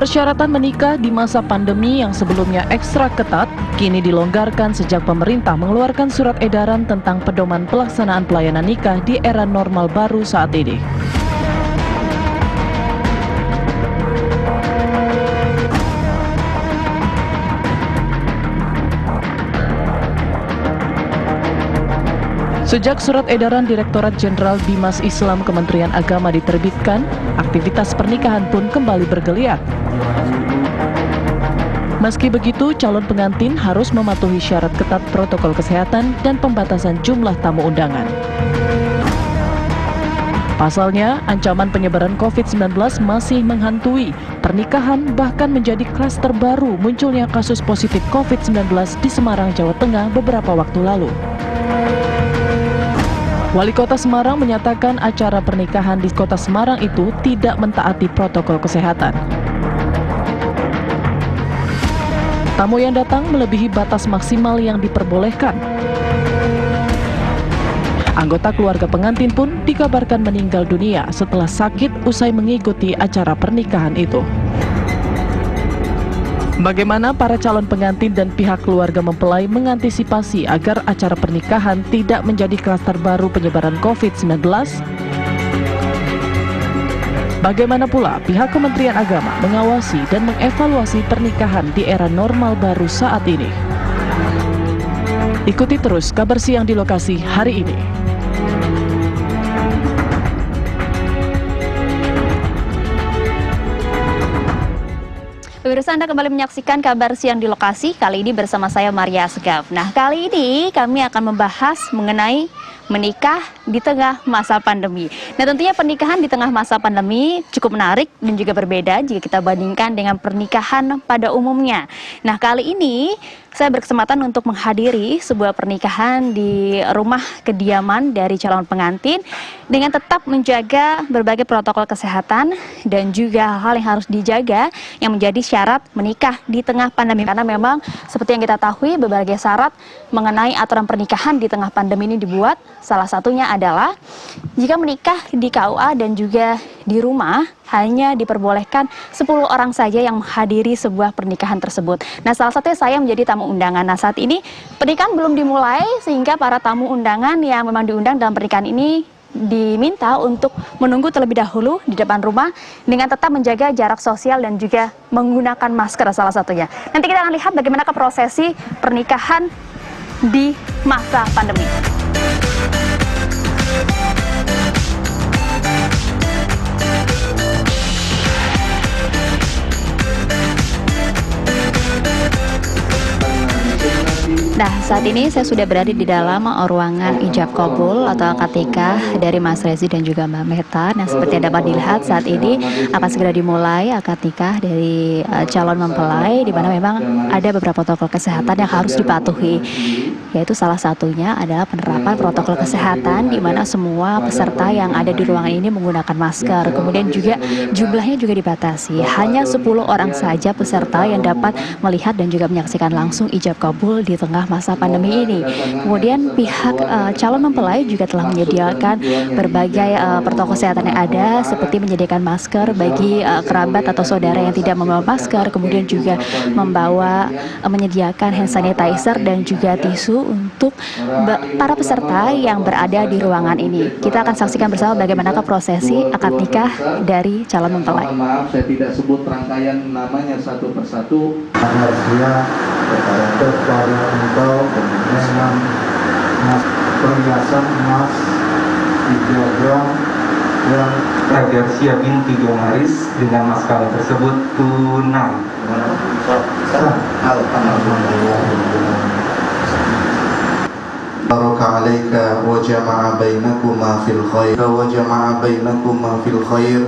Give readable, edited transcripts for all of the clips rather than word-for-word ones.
Persyaratan menikah di masa pandemi yang sebelumnya ekstra ketat, kini dilonggarkan sejak pemerintah mengeluarkan surat edaran tentang pedoman pelaksanaan pelayanan nikah di era normal baru saat ini. Sejak surat edaran Direktorat Jenderal Bimas Islam Kementerian Agama diterbitkan, aktivitas pernikahan pun kembali bergeliat. Meski begitu, calon pengantin harus mematuhi syarat ketat protokol kesehatan dan pembatasan jumlah tamu undangan. Pasalnya, ancaman penyebaran COVID-19 masih menghantui pernikahan, bahkan menjadi klaster baru munculnya kasus positif COVID-19 di Semarang, Jawa Tengah beberapa waktu lalu. Wali Kota Semarang menyatakan acara pernikahan di Kota Semarang itu tidak mentaati protokol kesehatan. Tamu yang datang melebihi batas maksimal yang diperbolehkan. Anggota keluarga pengantin pun dikabarkan meninggal dunia setelah sakit usai mengikuti acara pernikahan itu. Bagaimana para calon pengantin dan pihak keluarga mempelai mengantisipasi agar acara pernikahan tidak menjadi klaster baru penyebaran COVID-19? Bagaimana pula pihak Kementerian Agama mengawasi dan mengevaluasi pernikahan di era normal baru saat ini? Ikuti terus kabar siang di lokasi hari ini. Pemirsa, Anda kembali menyaksikan kabar siang di lokasi, kali ini bersama saya Maria Segaf. Nah, kali ini kami akan membahas mengenai menikah di tengah masa pandemi. Nah, tentunya pernikahan di tengah masa pandemi cukup menarik dan juga berbeda jika kita bandingkan dengan pernikahan pada umumnya. Nah, kali ini saya berkesempatan untuk menghadiri sebuah pernikahan di rumah kediaman dari calon pengantin dengan tetap menjaga berbagai protokol kesehatan dan juga hal yang harus dijaga yang menjadi syarat menikah di tengah pandemi. Karena memang seperti yang kita tahu, berbagai syarat mengenai aturan pernikahan di tengah pandemi ini dibuat. Salah satunya adalah jika menikah di KUA dan juga di rumah hanya diperbolehkan 10 orang saja yang menghadiri sebuah pernikahan tersebut. Nah, salah satunya saya menjadi tamu undangan. Nah, saat ini pernikahan belum dimulai sehingga para tamu undangan yang memang diundang dalam pernikahan ini diminta untuk menunggu terlebih dahulu di depan rumah dengan tetap menjaga jarak sosial dan juga menggunakan masker salah satunya. Nanti kita akan lihat bagaimana prosesi pernikahan di masa pandemi. Nah, saat ini saya sudah berada di dalam ruangan ijab kabul atau akad nikah dari Mas Rezi dan juga Mbak Meta. Nah, seperti yang dapat dilihat saat ini akan segera dimulai akad nikah dari calon mempelai, di mana memang ada beberapa protokol kesehatan yang harus dipatuhi. Yaitu salah satunya adalah penerapan protokol kesehatan di mana semua peserta yang ada di ruangan ini menggunakan masker. Kemudian juga jumlahnya juga dibatasi. Hanya 10 orang saja peserta yang dapat melihat dan juga menyaksikan langsung ijab kabul di tengah masa pandemi ini. Kemudian pihak calon mempelai juga telah menyediakan berbagai protokol kesehatan yang ada, seperti menyediakan masker bagi kerabat atau saudara yang tidak membawa masker, kemudian juga menyediakan hand sanitizer dan juga tisu untuk para peserta yang berada di ruangan ini. Kita akan saksikan bersama bagaimanakah prosesi akad nikah dari calon mempelai. Maaf, saya tidak sebut rangkaian namanya satu persatu. Harusnya kepada engkau dengan perhiasan emas 3 gram yang agar siapin 3 haris dengan mas kawin tersebut tunai. Baraka alaika wa jama'a bainakuma fil khair wa jama'a bainakuma fil khair.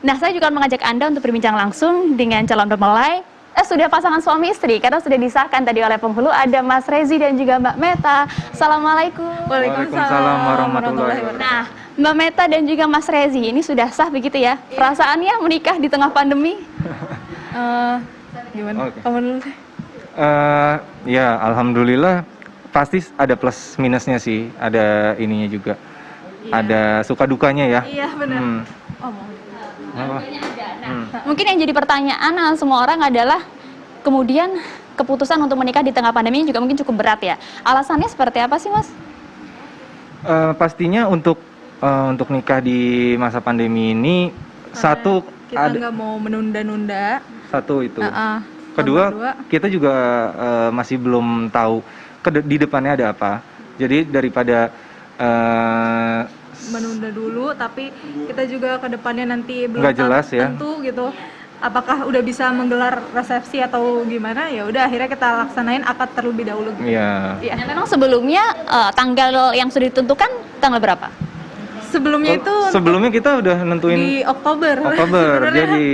Nah, saya juga mengajak Anda untuk berbincang langsung dengan calon mempelai. Sudah pasangan suami istri karena sudah disahkan tadi oleh penghulu. Ada Mas Rezi dan juga Mbak Meta. Assalamualaikum. Waalaikumsalam warahmatullahi wabarakatuh. Nah, Mbak Meta dan juga Mas Rezi ini sudah sah begitu ya? Perasaannya menikah di tengah pandemi? Gimana? Okay. Kamu dulu deh. Ya, alhamdulillah pasti ada plus minusnya sih. Ada ininya juga. Ada suka dukanya ya. Iya, benar. Oh, mau. Apa? Mungkin yang jadi pertanyaan semua orang adalah kemudian keputusan untuk menikah di tengah pandemi ini juga mungkin cukup berat ya. Alasannya seperti apa sih, Mas? Pastinya untuk nikah di masa pandemi ini satu kita nggak mau menunda-nunda. Satu itu. Kedua, kita juga masih belum tahu di depannya ada apa. Jadi daripada menunda dulu, tapi kita juga ke depannya nanti belum nggak jelas ya. tentu gitu. Apakah udah bisa menggelar resepsi atau gimana? Ya udah akhirnya kita laksanain akad terlebih dahulu. Gitu. Iya. Nah, memang sebelumnya tanggal yang sudah ditentukan tanggal berapa? Sebelumnya kita udah nentuin di Oktober. Sebenarnya. Jadi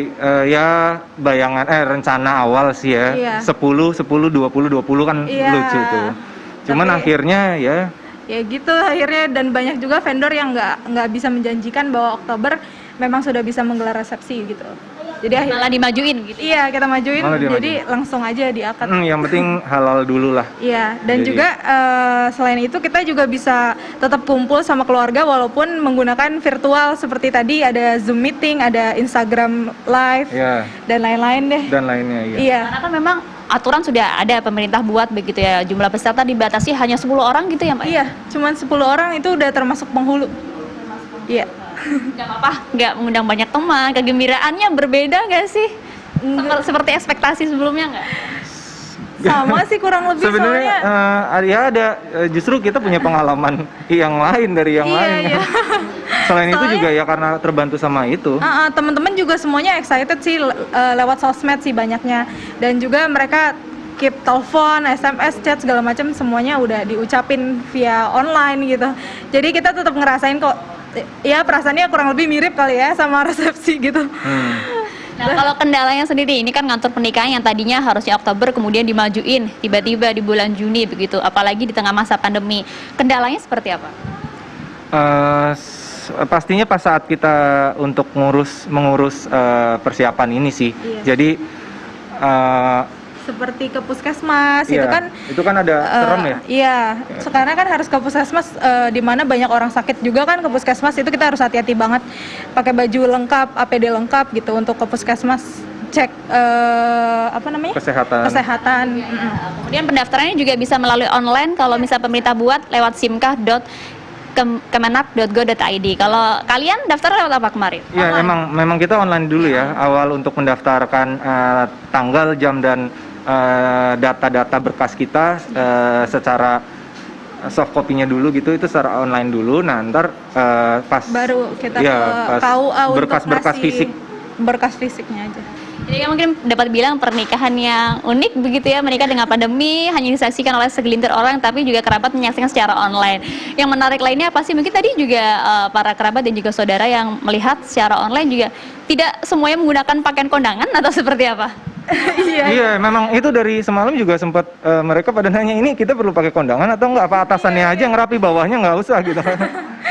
ya bayangan rencana awal sih ya. Iya. 10 20 20 kan lucu tuh. Cuman akhirnya ya gitu akhirnya, dan banyak juga vendor yang nggak bisa menjanjikan bahwa Oktober memang sudah bisa menggelar resepsi gitu. Jadi malah dimajuin gitu. Iya, kita majuin, jadi langsung aja diakad. Yang penting halal dulu lah. Iya, dan juga selain itu kita juga bisa tetap kumpul sama keluarga walaupun menggunakan virtual seperti tadi ada Zoom meeting, ada Instagram live, dan lain-lain deh. Dan lainnya, iya. Karena kan memang aturan sudah ada pemerintah buat begitu ya, jumlah peserta dibatasi hanya 10 orang gitu ya, Mbak? Iya, cuman 10 orang itu udah termasuk penghulu. Iya. Gak apa-apa, nggak mengundang banyak teman, kegembiraannya berbeda nggak sih? Seperti ekspektasi sebelumnya nggak? Sama sih kurang lebih. Sebenarnya ya ada, justru kita punya pengalaman yang lain dari yang lain. Iya. Selain itu juga ya karena terbantu sama itu. Teman-teman juga semuanya excited sih lewat sosmed sih banyaknya, dan juga mereka keep telepon, SMS, chat segala macam semuanya udah diucapin via online gitu. Jadi kita tetap ngerasain kok. Ya perasaannya kurang lebih mirip kali ya sama resepsi gitu. Nah kalau kendalanya sendiri, ini kan ngantor pernikahan yang tadinya harusnya Oktober kemudian dimajuin tiba-tiba di bulan Juni begitu, apalagi di tengah masa pandemi. Kendalanya seperti apa? Pastinya pas saat kita untuk mengurus persiapan ini sih. Jadi seperti ke puskesmas itu kan ada serem ya. Iya, sekarang kan harus ke puskesmas di mana banyak orang sakit juga kan, ke puskesmas itu kita harus hati-hati banget, pakai baju lengkap, APD lengkap gitu untuk ke puskesmas cek kesehatan. Kemudian pendaftarannya juga bisa melalui online kalau misal pemerintah buat lewat simkah.kemenak.go.id. Kalau kalian daftar lewat apa kemarin? Ya, memang kita online dulu ya, awal untuk mendaftarkan tanggal, jam dan data-data berkas kita secara soft copy-nya dulu gitu, itu secara online dulu. Nah, ntar pas baru kita berkas fisik. Berkas fisiknya aja. Jadi kan mungkin dapat bilang pernikahan yang unik begitu ya, menikah dengan pandemi hanya disaksikan oleh segelintir orang, tapi juga kerabat menyaksikan secara online. Yang menarik lainnya apa sih? Mungkin tadi juga para kerabat dan juga saudara yang melihat secara online juga tidak semuanya menggunakan pakaian kondangan atau seperti apa? Iya, memang itu dari semalam juga sempat mereka pada nanya, ini kita perlu pakai kondangan atau enggak, apa atasannya aja ngerapi, bawahnya nggak usah gitu.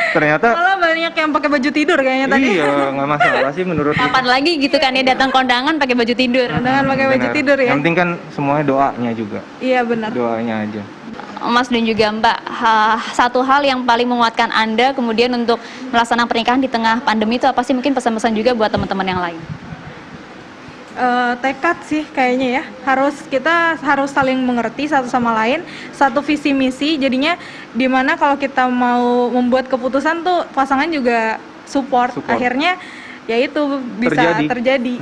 Ternyata malah banyak yang pakai baju tidur kayaknya tadi. Iya, nggak masalah sih menurut kapan lagi gitu kan ya datang kondangan pakai baju tidur. Kondangan pakai baju tidur ya. Yang penting kan semuanya doanya juga. Iya benar. Doanya aja. Mas dan juga Mbak, satu hal yang paling menguatkan Anda kemudian untuk melaksanakan pernikahan di tengah pandemi itu apa sih? Mungkin pesan-pesan juga buat teman-teman yang lain. Tekad sih kayaknya ya, kita harus saling mengerti satu sama lain, satu visi misi, jadinya dimana kalau kita mau membuat keputusan tuh pasangan juga support. Akhirnya ya itu bisa terjadi.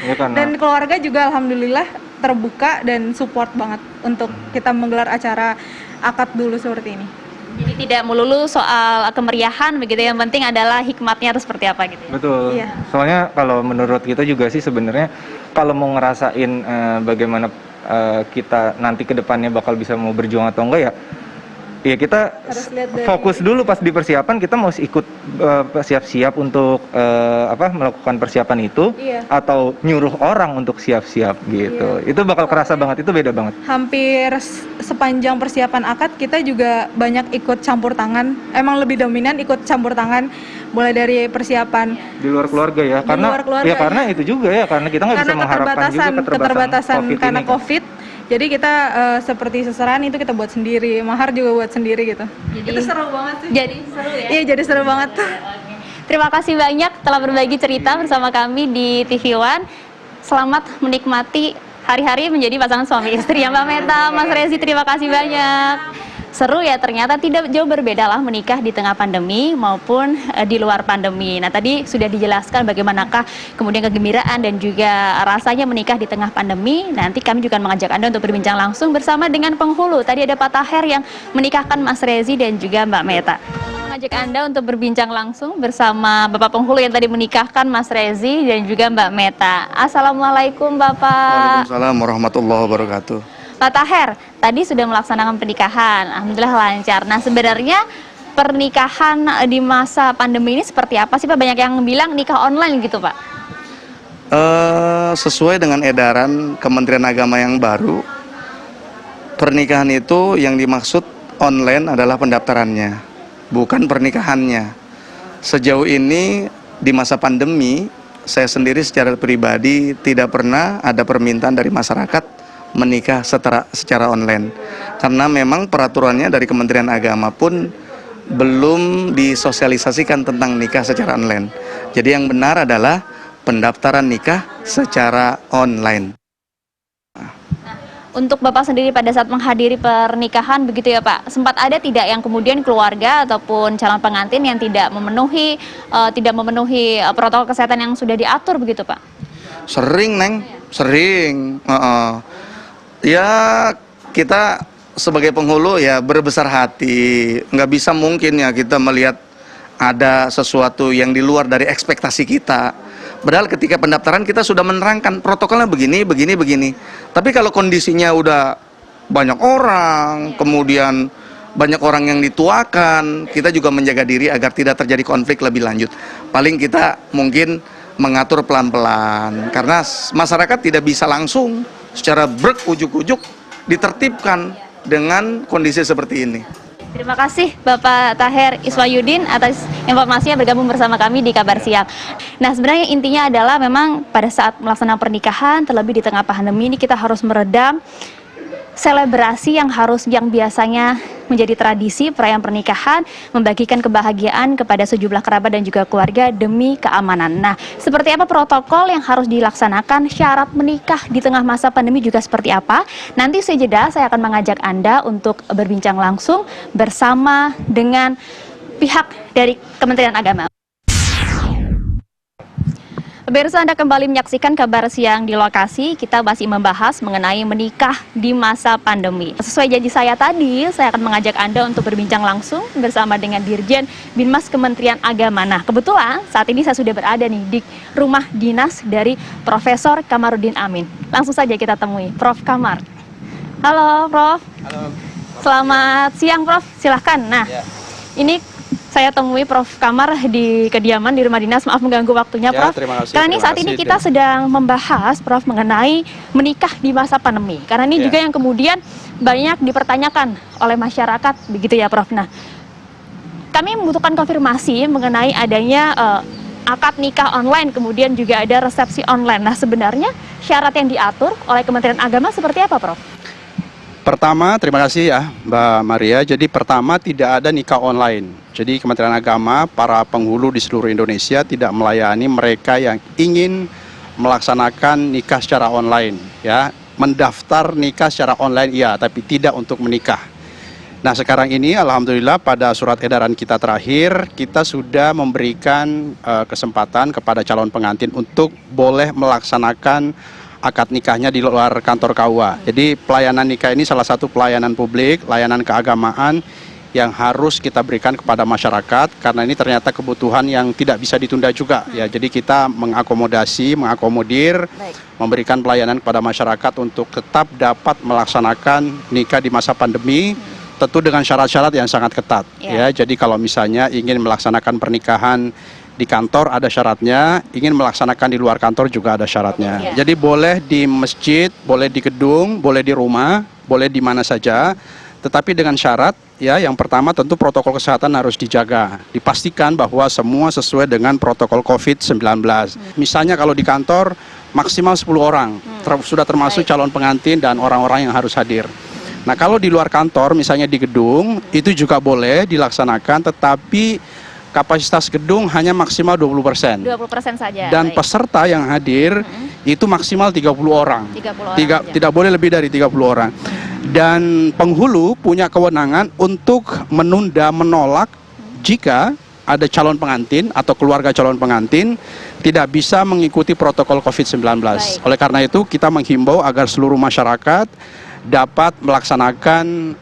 Ya dan keluarga juga alhamdulillah terbuka dan support banget untuk kita menggelar acara akad dulu seperti ini. Jadi tidak melulu soal kemeriahan begitu, yang penting adalah hikmatnya atau seperti apa gitu ya? Betul. Iya. Soalnya kalau menurut kita juga sih sebenarnya kalau mau ngerasain bagaimana kita nanti ke depannya bakal bisa mau berjuang atau enggak ya kita fokus dulu pas di persiapan, kita mau ikut siap-siap untuk melakukan persiapan itu, atau nyuruh orang untuk siap-siap gitu. Itu bakal kerasa banget, itu beda banget. Hampir sepanjang persiapan akad kita juga banyak ikut campur tangan, emang lebih dominan ikut campur tangan, mulai dari persiapan di luar keluarga ya, karena itu juga ya, karena kita nggak bisa mengharapkan juga keterbatasan karena COVID. Jadi kita seperti seserahan itu kita buat sendiri, mahar juga buat sendiri gitu. Jadi itu seru banget sih. Jadi seru ya? Iya, jadi seru banget. Terima kasih banyak telah berbagi cerita bersama kami di TV One. Selamat menikmati hari-hari menjadi pasangan suami istri ya Mbak Meta, Mas Rezi, terima kasih banyak. Seru ya, ternyata tidak jauh berbeda lah menikah di tengah pandemi maupun di luar pandemi. Nah tadi sudah dijelaskan bagaimanakah kemudian kegembiraan dan juga rasanya menikah di tengah pandemi. Nanti kami juga akan mengajak Anda untuk berbincang langsung bersama dengan penghulu. Tadi ada Pak Taher yang menikahkan Mas Rezi dan juga Mbak Meta. Mengajak Anda untuk berbincang langsung bersama Bapak penghulu yang tadi menikahkan Mas Rezi dan juga Mbak Meta. Assalamualaikum Bapak. Waalaikumsalam warahmatullahi wabarakatuh. Pak Taher, tadi sudah melaksanakan pernikahan, alhamdulillah lancar. Nah sebenarnya pernikahan di masa pandemi ini seperti apa sih Pak? Banyak yang bilang nikah online gitu Pak. Sesuai dengan edaran Kementerian Agama yang baru, pernikahan itu yang dimaksud online adalah pendaftarannya, bukan pernikahannya. Sejauh ini di masa pandemi, saya sendiri secara pribadi tidak pernah ada permintaan dari masyarakat menikah secara online, karena memang peraturannya dari Kementerian Agama pun belum disosialisasikan tentang nikah secara online. Jadi yang benar adalah pendaftaran nikah secara online. Untuk Bapak sendiri pada saat menghadiri pernikahan begitu ya Pak, sempat ada tidak yang kemudian keluarga ataupun calon pengantin yang tidak memenuhi protokol kesehatan yang sudah diatur begitu Pak? Sering Neng, sering. Ya kita sebagai penghulu ya berbesar hati, nggak bisa mungkin ya kita melihat ada sesuatu yang di luar dari ekspektasi kita. Padahal ketika pendaftaran kita sudah menerangkan protokolnya begini. Tapi kalau kondisinya udah banyak orang, kemudian banyak orang yang dituakan, kita juga menjaga diri agar tidak terjadi konflik lebih lanjut. Paling kita mungkin mengatur pelan-pelan, karena masyarakat tidak bisa langsung secara ujuk-ujuk ditertibkan dengan kondisi seperti ini. Terima kasih Bapak Taher Iswayudin atas informasinya bergabung bersama kami di Kabar Siang. Nah sebenarnya intinya adalah memang pada saat melaksanakan pernikahan, terlebih di tengah pandemi ini kita harus meredam selebrasi yang biasanya menjadi tradisi perayaan pernikahan, membagikan kebahagiaan kepada sejumlah kerabat dan juga keluarga demi keamanan. Nah, seperti apa protokol yang harus dilaksanakan, syarat menikah di tengah masa pandemi juga seperti apa? Nanti sejeda saya akan mengajak Anda untuk berbincang langsung bersama dengan pihak dari Kementerian Agama. Pemirsa, Anda kembali menyaksikan Kabar Siang di lokasi. Kita masih membahas mengenai menikah di masa pandemi. Sesuai janji saya tadi, saya akan mengajak Anda untuk berbincang langsung bersama dengan Dirjen Binmas Kementerian Agama. Nah, kebetulan saat ini saya sudah berada nih di rumah dinas dari Profesor Kamarudin Amin. Langsung saja kita temui Prof. Kamar. Halo Prof. Halo. Selamat siang Prof, silahkan. Nah, ini saya temui Prof. Kamar di kediaman di rumah dinas. Maaf mengganggu waktunya, Prof. Terima kasih. Karena ini saat ini kita sedang membahas, Prof, mengenai menikah di masa pandemi. Karena ini juga yang kemudian banyak dipertanyakan oleh masyarakat, begitu ya, Prof. Nah, kami membutuhkan konfirmasi mengenai adanya akad nikah online, kemudian juga ada resepsi online. Nah, sebenarnya syarat yang diatur oleh Kementerian Agama seperti apa, Prof? Pertama, terima kasih ya Mbak Maria. Jadi pertama, tidak ada nikah online. Jadi Kementerian Agama, para penghulu di seluruh Indonesia tidak melayani mereka yang ingin melaksanakan nikah secara online. Ya, mendaftar nikah secara online iya, tapi tidak untuk menikah. Nah sekarang ini alhamdulillah pada surat edaran kita terakhir, kita sudah memberikan kesempatan kepada calon pengantin untuk boleh melaksanakan akad nikahnya di luar kantor KUA. Jadi pelayanan nikah ini salah satu pelayanan publik, layanan keagamaan yang harus kita berikan kepada masyarakat, karena ini ternyata kebutuhan yang tidak bisa ditunda juga ya. Jadi kita mengakomodir, memberikan pelayanan kepada masyarakat untuk tetap dapat melaksanakan nikah di masa pandemi, tentu dengan syarat-syarat yang sangat ketat ya. Jadi kalau misalnya ingin melaksanakan pernikahan di kantor ada syaratnya, ingin melaksanakan di luar kantor juga ada syaratnya. Jadi boleh di masjid, boleh di gedung, boleh di rumah, boleh di mana saja, tetapi dengan syarat ya, yang pertama tentu protokol kesehatan harus dijaga, dipastikan bahwa semua sesuai dengan protokol COVID-19. Misalnya kalau di kantor maksimal 10 orang, sudah termasuk calon pengantin dan orang-orang yang harus hadir. Nah kalau di luar kantor, misalnya di gedung, itu juga boleh dilaksanakan, tetapi kapasitas gedung hanya maksimal 20%. 20% saja. Dan baik. peserta yang hadir itu maksimal 30 orang. 30 orang saja. Tidak boleh lebih dari 30 orang. Dan penghulu punya kewenangan untuk menunda, menolak jika ada calon pengantin atau keluarga calon pengantin tidak bisa mengikuti protokol COVID-19. Baik. Oleh karena itu kita menghimbau agar seluruh masyarakat dapat melaksanakan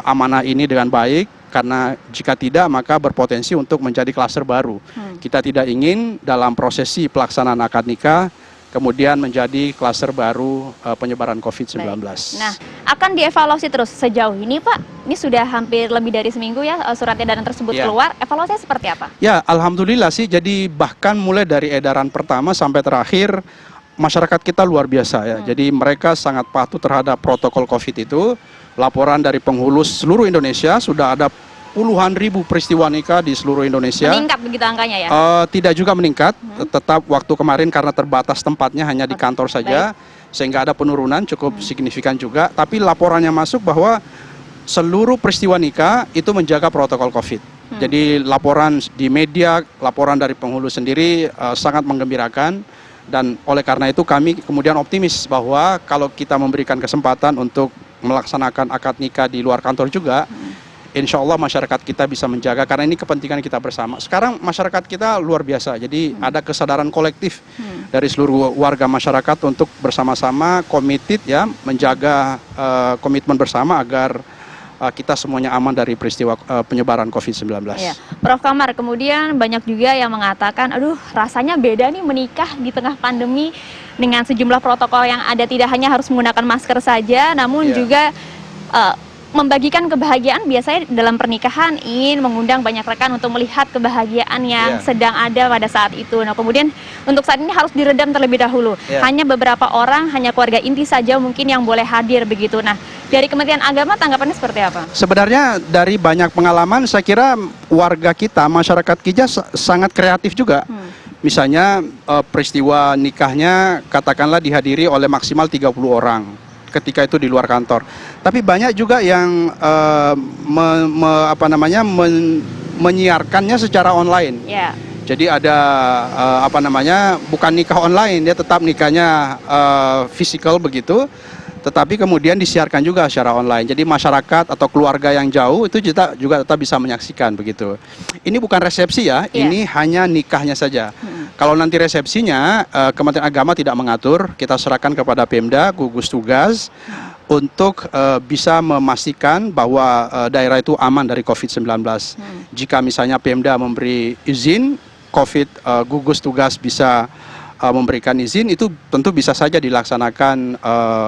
amanah ini dengan baik, karena jika tidak maka berpotensi untuk menjadi klaster baru. Kita tidak ingin dalam prosesi pelaksanaan akad nikah kemudian menjadi klaster baru penyebaran COVID-19. Baik. Nah, akan dievaluasi terus sejauh ini, Pak. Ini sudah hampir lebih dari seminggu ya surat edaran tersebut Ya. keluar. Evaluasinya seperti apa? Ya, alhamdulillah sih. Jadi bahkan mulai dari edaran pertama sampai terakhir masyarakat kita luar biasa ya. Jadi mereka sangat patuh terhadap protokol COVID itu. Laporan dari penghulu seluruh Indonesia sudah ada puluhan ribu peristiwa nikah di seluruh Indonesia. Meningkat begitu angkanya ya? Tidak juga meningkat, tetap waktu kemarin karena terbatas tempatnya hanya di kantor saja, sehingga ada penurunan cukup signifikan juga. Tapi laporannya masuk bahwa seluruh peristiwa nikah itu menjaga protokol COVID. Jadi laporan di media, laporan dari penghulu sendiri sangat menggembirakan. Dan oleh karena itu kami kemudian optimis bahwa kalau kita memberikan kesempatan untuk melaksanakan akad nikah di luar kantor juga, insya Allah masyarakat kita bisa menjaga, karena ini kepentingan kita bersama. Sekarang masyarakat kita luar biasa, jadi ada kesadaran kolektif dari seluruh warga masyarakat untuk bersama-sama komited ya menjaga komitmen bersama agar kita semuanya aman dari peristiwa penyebaran COVID-19. Ya. Prof Kamar, kemudian banyak juga yang mengatakan, aduh rasanya beda nih menikah di tengah pandemi dengan sejumlah protokol yang ada, tidak hanya harus menggunakan masker saja, namun juga membagikan kebahagiaan. Biasanya dalam pernikahan ingin mengundang banyak rekan untuk melihat kebahagiaan yang sedang ada pada saat itu. Nah kemudian untuk saat ini harus diredam terlebih dahulu. Hanya beberapa orang, hanya keluarga inti saja mungkin yang boleh hadir begitu. Nah dari Kementerian Agama tanggapannya seperti apa? Sebenarnya dari banyak pengalaman saya kira warga kita, masyarakat kita sangat kreatif juga. Misalnya peristiwa nikahnya katakanlah dihadiri oleh maksimal 30 orang ketika itu di luar kantor. Tapi banyak juga yang menyiarkannya secara online. Ya. Jadi ada bukan nikah online, dia tetap nikahnya fisikal begitu, tetapi kemudian disiarkan juga secara online. Jadi masyarakat atau keluarga yang jauh itu juga tetap bisa menyaksikan begitu. Ini bukan resepsi ya, ini hanya nikahnya saja. Kalau nanti resepsinya Kementerian Agama tidak mengatur, kita serahkan kepada Pemda, gugus tugas untuk bisa memastikan bahwa daerah itu aman dari COVID-19. Jika misalnya Pemda memberi izin, gugus tugas bisa memberikan izin, itu tentu bisa saja dilaksanakan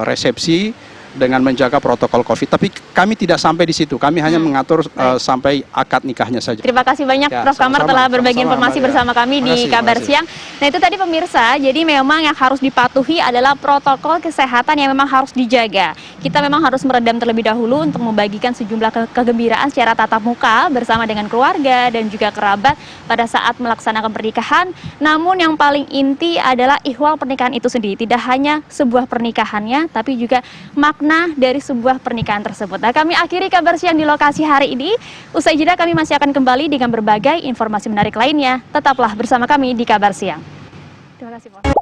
resepsi dengan menjaga protokol COVID. Tapi kami tidak sampai di situ, kami hanya mengatur sampai akad nikahnya saja. Terima kasih banyak Prof Kamar telah berbagi informasi bersama kami di Kabar Siang. Nah itu tadi pemirsa, jadi memang yang harus dipatuhi adalah protokol kesehatan yang memang harus dijaga. Kita memang harus meredam terlebih dahulu untuk membagikan sejumlah kegembiraan secara tatap muka bersama dengan keluarga dan juga kerabat pada saat melaksanakan pernikahan. Namun yang paling inti adalah ihwal pernikahan itu sendiri. Tidak hanya sebuah pernikahannya, tapi juga makna dari sebuah pernikahan tersebut. Nah, kami akhiri Kabar Siang di lokasi hari ini. Usai jeda kami masih akan kembali dengan berbagai informasi menarik lainnya. Tetaplah bersama kami di Kabar Siang. Terima kasih, Pak.